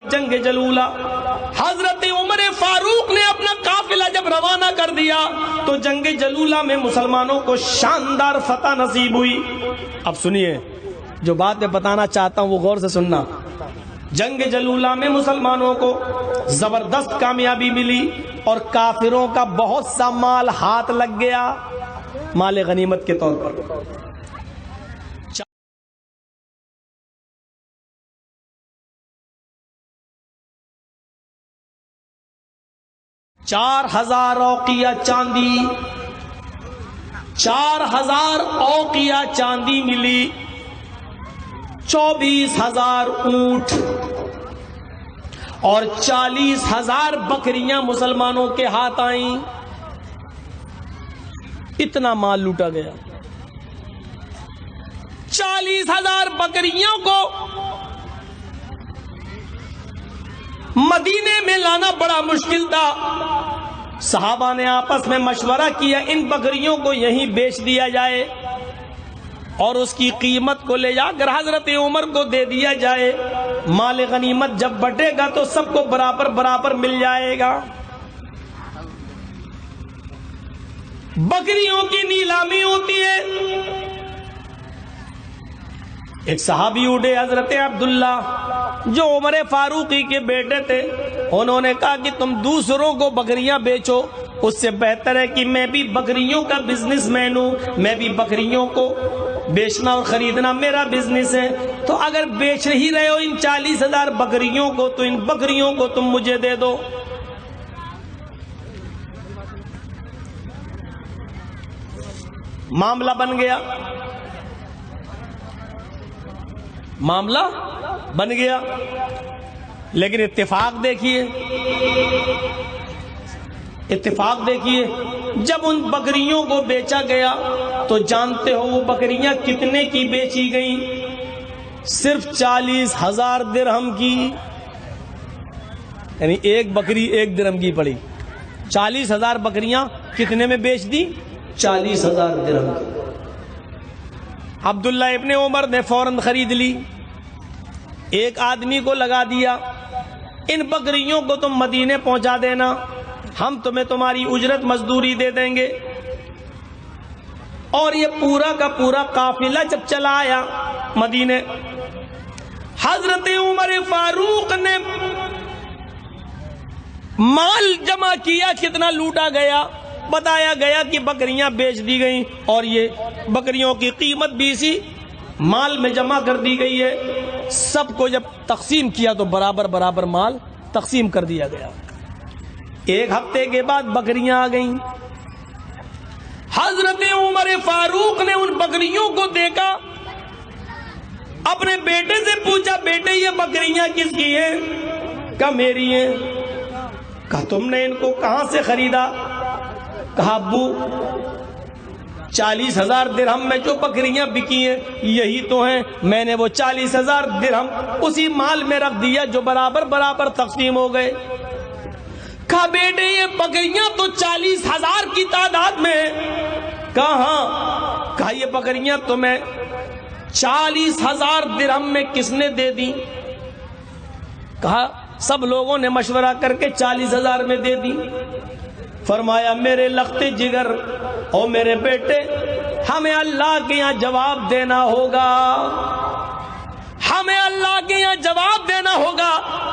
جنگ جلولہ حضرت عمر فاروق نے اپنا قافلہ جب روانہ کر دیا تو جنگ جلولہ میں مسلمانوں کو شاندار فتح نصیب ہوئی. اب سنیے جو بات میں بتانا چاہتا ہوں وہ غور سے سننا. جنگ جلولہ میں مسلمانوں کو زبردست کامیابی ملی اور کافروں کا بہت سا مال ہاتھ لگ گیا مال غنیمت کے طور پر. 4000 اوقیہ چاندی 4000 اوقیہ چاندی ملی, 24000 اونٹ اور 40000 بکریاں مسلمانوں کے ہاتھ آئیں. اتنا مال لوٹا گیا. 40000 بکریوں کو مدینے میں لانا بڑا مشکل تھا. صحابہ نے آپس میں مشورہ کیا ان بکریوں کو یہیں بیچ دیا جائے اور اس کی قیمت کو لے جا کر حضرت عمر کو دے دیا جائے. مال غنیمت جب بٹے گا تو سب کو برابر برابر مل جائے گا. بکریوں کی نیلامی ہوتی ہے. ایک صحابی اٹھے حضرت عبداللہ جو عمر فاروقی کے بیٹے تھے. انہوں نے کہا کہ تم دوسروں کو بکریاں بیچو, اس سے بہتر ہے کہ میں بھی بکریوں کا بزنس مین ہوں, میں بھی بکریوں کو بیچنا اور خریدنا میرا بزنس ہے. تو اگر بیچ ہی رہے ہو ان 40000 بکریوں کو تو ان بکریوں کو تم مجھے دے دو. معاملہ بن گیا. معاملہ بن گیا لیکن اتفاق دیکھیے جب ان بکریوں کو بیچا گیا تو جانتے ہو وہ بکریاں کتنے کی بیچی گئیں؟ صرف 40000 درہم کی, یعنی ایک بکری 1 درہم کی پڑی. 40000 بکریاں کتنے میں بیچ دی؟ 40000 درہم کی. عبداللہ ابن عمر نے فوراً خرید لی. ایک آدمی کو لگا دیا ان بکریوں کو تم مدینے پہنچا دینا, ہم تمہیں تمہاری اجرت مزدوری دے دیں گے. اور یہ پورا کا پورا قافلہ جب چلا آیا مدینے, حضرت عمر فاروق نے مال جمع کیا. کتنا لوٹا گیا؟ بتایا گیا کہ بکریاں بیچ دی گئیں اور یہ بکریوں کی قیمت بھی اسی مال میں جمع کر دی گئی ہے. سب کو جب تقسیم کیا تو برابر برابر مال تقسیم کر دیا گیا. 1 ہفتے کے بعد بکریاں آ گئیں. حضرت عمر فاروق نے ان بکریوں کو دیکھا, اپنے بیٹے سے پوچھا بیٹے یہ بکریاں کس کی ہیں؟ کہا میری ہیں. کہا تم نے ان کو کہاں سے خریدا؟ کہا ابو 40000 درہم میں جو بکریاں بکی ہیں یہی تو ہیں, میں نے وہ 40000 درہم اسی مال میں رکھ دیا جو برابر برابر تقسیم ہو گئے. کہا بیٹے یہ بکریاں تو 40000 کی تعداد میں ہیں. کہا ہاں. کہا یہ بکریاں تمہیں 40000 درہم میں کس نے دے دی؟ کہا سب لوگوں نے مشورہ کر کے 40000 میں دے دی. فرمایا میرے لخت جگر او میرے بیٹے, ہمیں اللہ کے یہاں جواب دینا ہوگا, ہمیں اللہ کے یہاں جواب دینا ہوگا.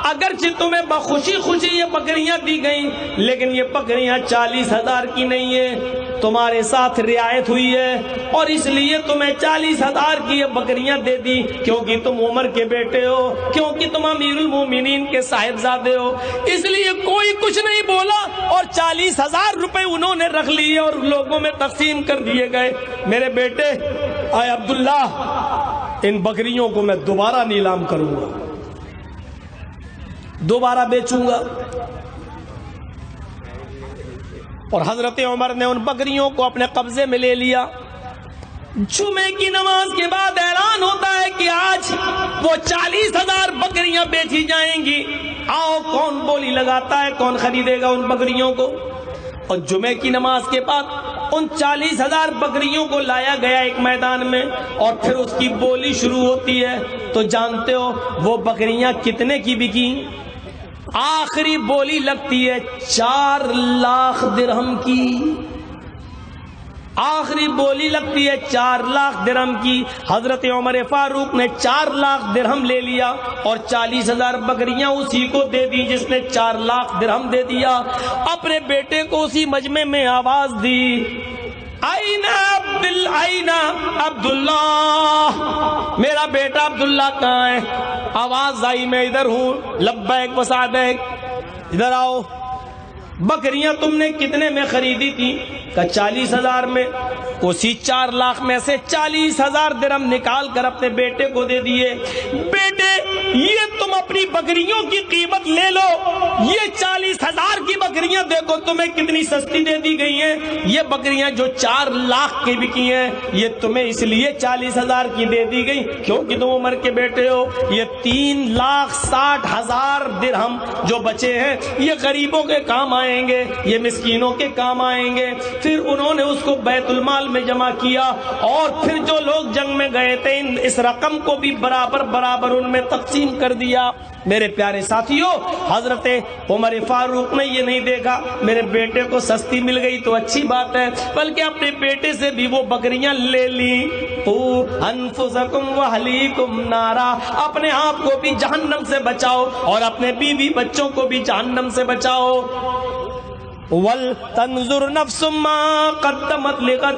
اگرچہ تمہیں بخوشی خوشی یہ بکریاں دی گئیں لیکن یہ بکریاں 40000 کی نہیں ہیں, تمہارے ساتھ رعایت ہوئی ہے اور اس لیے تمہیں 40000 کی یہ بکریاں دے دی کیونکہ تم عمر کے بیٹے ہو, کیونکہ تم امیر المومنین کے صاحبزادے ہو. اس لیے کوئی کچھ نہیں بولا اور 40000 روپے انہوں نے رکھ لیے اور لوگوں میں تقسیم کر دیے گئے. میرے بیٹے اے عبداللہ ان بکریوں کو میں دوبارہ نیلام کروں گا, دوبارہ بیچوں گا. اور حضرت عمر نے ان بکریوں کو اپنے قبضے میں لے لیا. جمعے کی نماز کے بعد اعلان ہوتا ہے کہ آج وہ 40000 بکریاں بیچی جائیں گی. آؤ کون بولی لگاتا ہے, کون خریدے گا ان بکریوں کو. اور جمعے کی نماز کے بعد ان 40,000 بکریوں کو لایا گیا ایک میدان میں اور پھر اس کی بولی شروع ہوتی ہے. تو جانتے ہو وہ بکریاں کتنے کی بکی؟ آخری بولی لگتی ہے 4 لاکھ درہم کی. آخری بولی لگتی ہے 4 لاکھ درہم کی. حضرت عمر فاروق نے 4 لاکھ درہم لے لیا اور 40,000 بکریاں اسی کو دے دی جس نے 4 لاکھ درہم دے دیا. اپنے بیٹے کو اسی مجمع میں آواز دی، آئینہ عبداللہ، میرا بیٹا عبداللہ کہاں ہے؟ آواز آئی میں ادھر ہوں. لبیک و سعدیک، ادھر آؤ. بکریاں تم نے کتنے میں خریدی تھی؟ کہ 40,000 میں. اسی 4 لاکھ میں سے 40,000 درہم نکال کر اپنے بیٹے کو دے دیے. بیٹے یہ تم اپنی بکریوں کی قیمت لے لو، یہ 40,000 کی بکریاں دیکھو تمہیں کتنی سستی دے دی گئی ہیں. یہ بکریاں جو 4 لاکھ کی بکی ہیں یہ تمہیں اس لیے 40,000 کی دے دی گئی کیونکہ تم عمر کے بیٹے ہو. یہ 3,60,000 درہم جو بچے ہیں یہ غریبوں کے کام آئیں گے، یہ مسکینوں کے کام آئیں گے. پھر انہوں نے اس کو بیت المال میں جمع کیا اور پھر جو لوگ جنگ میں گئے تھے اس رقم کو بھی برابر ان میں تقسیم کر دیا. میرے پیارے ساتھیوں، حضرت عمر فاروق نے یہ نہیں دیکھا میرے بیٹے کو سستی مل گئی تو اچھی بات ہے، بلکہ اپنے بیٹے سے بھی وہ بکریاں لے لی. انفسکم واہلیکم نارا، اپنے آپ کو بھی جہنم سے بچاؤ اور اپنے بیوی بچوں کو بھی جہنم سے بچاؤ. وَلْتَنْظُرْ نَفْسٌ مَّا قَدَّمَتْ لِغَدٍ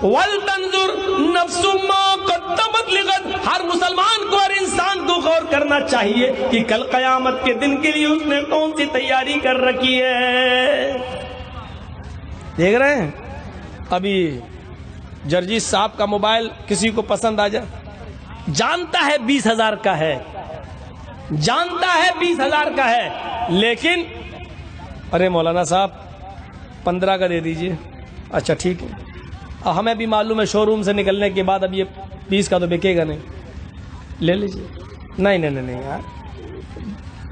وَلْتَنْظُرْ نَفْسٌ مَّا قَدَّمَتْ لِغَدٍ. ہر مسلمان کو، ہر انسان کو غور کرنا چاہیے کہ کل قیامت کے دن کے لیے اس نے کون سی تیاری کر رکھی ہے. دیکھ رہے ہیں ابھی جرجیت صاحب کا موبائل کسی کو پسند آ جائے، جانتا ہے 20,000 کا ہے، جانتا ہے 20,000 کا ہے، لیکن ارے مولانا صاحب 15 کا دے دیجئے. اچھا ٹھیک ہے، ہمیں بھی معلوم ہے شو روم سے نکلنے کے بعد اب یہ 20 کا تو بکے گا نہیں، لے لیجئے. نہیں یار،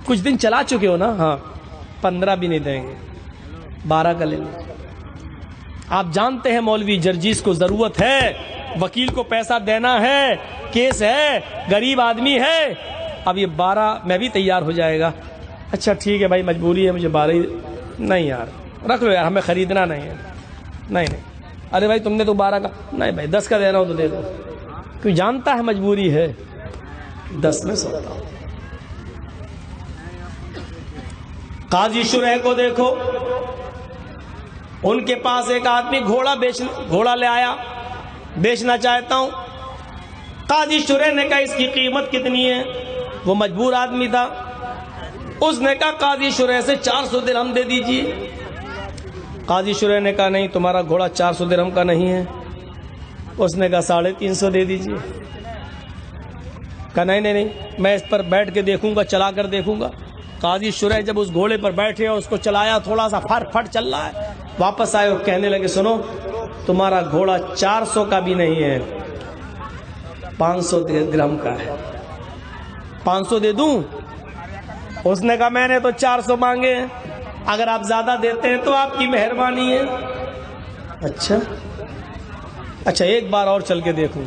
کچھ دن چلا چکے ہو نا. ہاں 15 بھی نہیں دیں گے، 12 کا لے لیں. آپ جانتے ہیں مولوی جرجیس کو ضرورت ہے، وکیل کو پیسہ دینا ہے، کیس ہے، غریب آدمی ہے. اب یہ 12 میں بھی تیار ہو جائے گا. اچھا ٹھیک ہے بھائی، مجبوری ہے، مجھے 12 ہی. نہیں یار رکھ لو یار، ہمیں خریدنا نہیں ہے. نہیں ارے بھائی تم نے تو 12 کا، نہیں بھائی 10 کا دینا ہو تو دے دو، کیوں جانتا ہے مجبوری ہے. 10 میں سوتا ہوں. قاضی شریح کو دیکھو، ان کے پاس ایک آدمی گھوڑا لے آیا، بیچنا چاہتا ہوں. قاضی شریح نے کہا اس کی قیمت کتنی ہے؟ وہ مجبور آدمی تھا. اس نے کہا قاضی شریح سے 400 درہم دے دیجیے. قاضی شریح نے کہا نہیں، تمہارا گھوڑا 400 درہم کا نہیں ہے. اس نے کہا 350 دے دیجیے. کہا نہیں میں اس پر بیٹھ کے دیکھوں گا، چلا کر دیکھوں گا. قاضی شریح جب اس گھوڑے پر بیٹھے اور اس کو چلایا، تھوڑا سا پھٹ چل رہا ہے، واپس آئے اور کہنے لگے سنو تمہارا گھوڑا 400 کا بھی نہیں ہے، 500 درہم کا ہے. 500 دے دوں؟ اس نے کہا میں نے تو 400 مانگے ہیں، اگر آپ زیادہ دیتے ہیں تو آپ کی مہربانی ہے. اچھا ایک بار اور چل کے دیکھوں.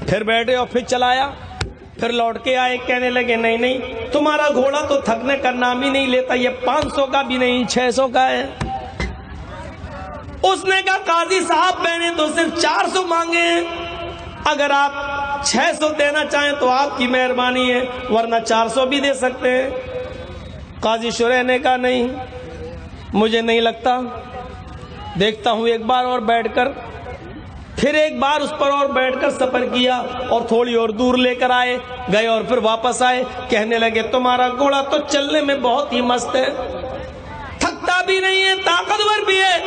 پھر بیٹھے اور پھر چلایا، پھر لوٹ کے آئے، کہنے لگے نہیں تمہارا گھوڑا تو تھکنے کا نام ہی نہیں لیتا، یہ 500 کا بھی نہیں 600 کا ہے. اس نے کہا قاضی صاحب میں نے تو صرف 400 مانگے ہیں، اگر آپ 600 دینا چاہیں تو آپ کی مہربانی ہے، ورنہ 400 بھی دے سکتے ہیں. قاضی شریح نے کہا نہیں مجھے نہیں لگتا، دیکھتا ہوں ایک بار اور بیٹھ کر. پھر ایک بار اس پر اور بیٹھ کر سفر کیا اور تھوڑی اور دور لے کر گئے اور پھر واپس آئے. کہنے لگے تمہارا گھوڑا تو چلنے میں بہت ہی مست ہے، تھکتا بھی نہیں ہے، طاقتور بھی ہے.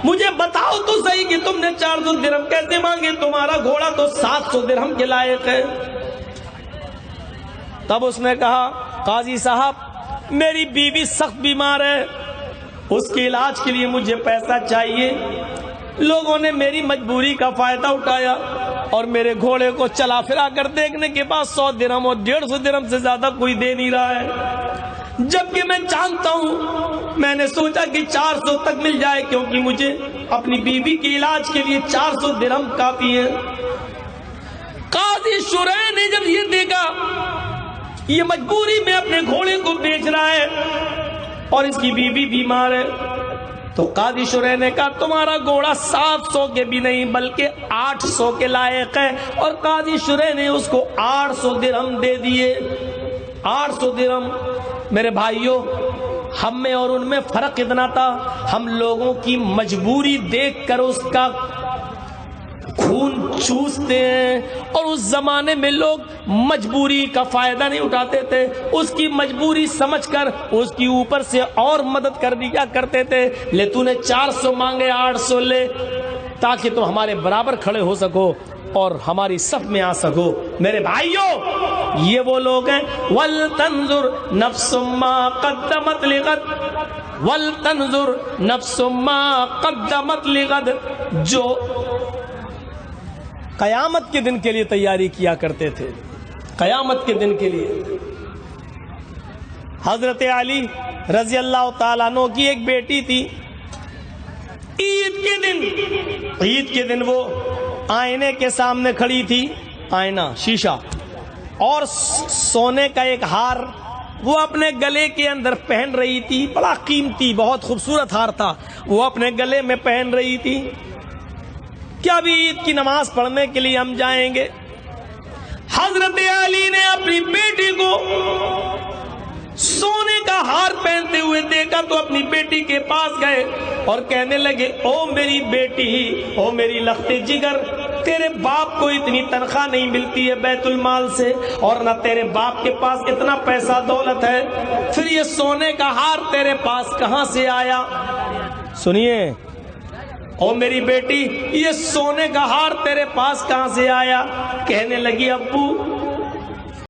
مجھے بتاؤ تو صحیح کہ تم نے 400 درہم کیسے مانگے؟ تمہارا گھوڑا تو 700 درہم کے لائق ہے. تب اس نے کہا قاضی صاحب میری بیوی سخت بیمار ہے، اس کے علاج کے لیے مجھے پیسہ چاہیے. لوگوں نے میری مجبوری کا فائدہ اٹھایا اور میرے گھوڑے کو چلا پھرا کر دیکھنے کے بعد 100 درہم اور 150 درہم سے زیادہ کوئی دے نہیں رہا ہے. جبکہ میں جانتا ہوں، میں نے سوچا کہ 400 تک مل جائے، کیونکہ مجھے اپنی بیوی کے علاج کے لیے 400 درہم کافی ہے۔ قاضی شریح نے جب یہ دیکھا یہ مجبوری میں اپنے گھوڑے کو بیچ رہا ہے اور اس کی بیوی بیمار ہے، تو قاضی شریح نے کہا تمہارا گھوڑا 700 کے بھی نہیں بلکہ 800 کے لائق ہے، اور قاضی شریح نے اس کو 800 درہم دے دیے۔ 800 درہم۔ میرے بھائیوں، ہم میں اور ان میں فرق اتنا تھا، ہم لوگوں کی مجبوری دیکھ کر اس کا خون چوستے ہیں، اور اس زمانے میں لوگ مجبوری کا فائدہ نہیں اٹھاتے تھے، اس کی مجبوری سمجھ کر اس کی اوپر سے اور مدد کر دیا کرتے تھے۔ لے تو نے 400 مانگے، 800 لے، تاکہ تم ہمارے برابر کھڑے ہو سکو اور ہماری صف میں آ سکو۔ میرے بھائیوں، یہ وہ لوگ ہیں وَلْتَنْظُرْ نَفْسٌ مَّا قَدَّمَتْ لِغَدٍ، وَلْتَنْظُرْ نَفْسٌ مَّا قَدَّمَتْ لِغَدٍ، جو قیامت کے دن کے لیے تیاری کیا کرتے تھے، قیامت کے دن کے لیے۔ حضرت علی رضی اللہ تعالیٰ عنہ کی ایک بیٹی تھی، عید کے دن وہ آئینے کے سامنے کھڑی تھی، آئینہ شیشہ، اور سونے کا ایک ہار وہ اپنے گلے کے اندر پہن رہی تھی، بڑا قیمتی بہت خوبصورت ہار تھا، وہ اپنے گلے میں پہن رہی تھی کہ ابھی عید کی نماز پڑھنے کے لیے ہم جائیں گے۔ حضرت علی نے اپنی بیٹی کو سونے کا ہار پہنتے ہوئے دیکھا تو اپنی بیٹی کے پاس گئے اور کہنے لگے او میری بیٹی، او میری لخت جگر، تیرے باپ کو اتنی تنخواہ نہیں ملتی ہے بیت المال سے، اور نہ تیرے باپ کے پاس اتنا پیسہ دولت ہے، پھر یہ سونے کا ہار تیرے پاس کہاں سے آیا؟ سنیے، او میری بیٹی، یہ سونے کا ہار تیرے پاس کہاں سے آیا؟ کہنے لگی ابو